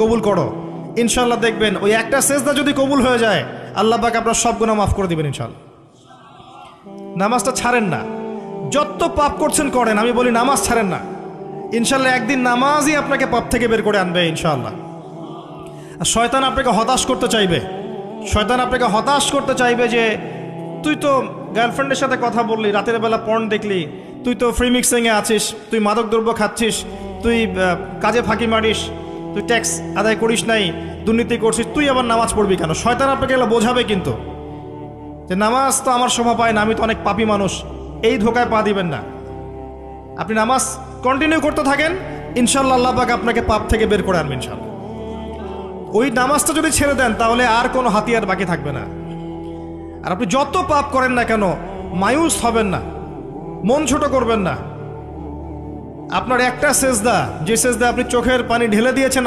কবুল করো, ইনশাল্লাহ দেখবেন ওই একটা সেজদা যদি কবুল হয়ে যায় আল্লাহ পাক আপনার সব গুনাহ মাফ করে দিবেন ইনশাল্লাহ। নামাজটা ছাড়েন না, যত পাপ করছেন করেন, আমি বলি নামাজ ছাড়েন না, ইনশাল্লাহ একদিন নামাজই আপনাকে পাপ থেকে বের করে আনবে ইনশাল্লাহ। আর শয়তান আপনাকে হতাশ করতে চাইবে, শয়তান আপনাকে হতাশ করতে চাইবে যে তুই তো গার্লফ্রেন্ডের সাথে কথা বললি, রাতের বেলা পর্ন দেখলি, তুই তো ফ্রি মিক্সিংয়ে আছিস, তুই মাদকদ্রব্য খাচ্ছিস, তুই কাজে ফাঁকি মারিস, তুই ট্যাক্স আদায় করিস নাই, দুর্নীতি করছিস, তুই আবার নামাজ পড়বি কেন? শয়তান আপনাকে এগুলো বোঝাবে কিন্তু যে নামাজ তো আমার শোভা পায় না, আমি তো অনেক পাপী মানুষ। এই ধোকায় পা দিবেন না, আপনি নামাজ কন্টিনিউ করতে থাকেন, ইনশাল্লাহ আল্লাহ পাক আপনাকে পাপ থেকে বের করে আনবেন ইনশাল্লাহ। ওই নামাজটা যদি ছেড়ে দেন তাহলে আর কোনো হাতিয়ার বাকি থাকবে না। আর আপনি যত পাপ করেন না কেন মায়ুস হবেন না, মন ছোট করবেন না। আপনার একটা সেজদা, যে সেজদা আপনি চোখের পানি ঢেলে দিয়েছেন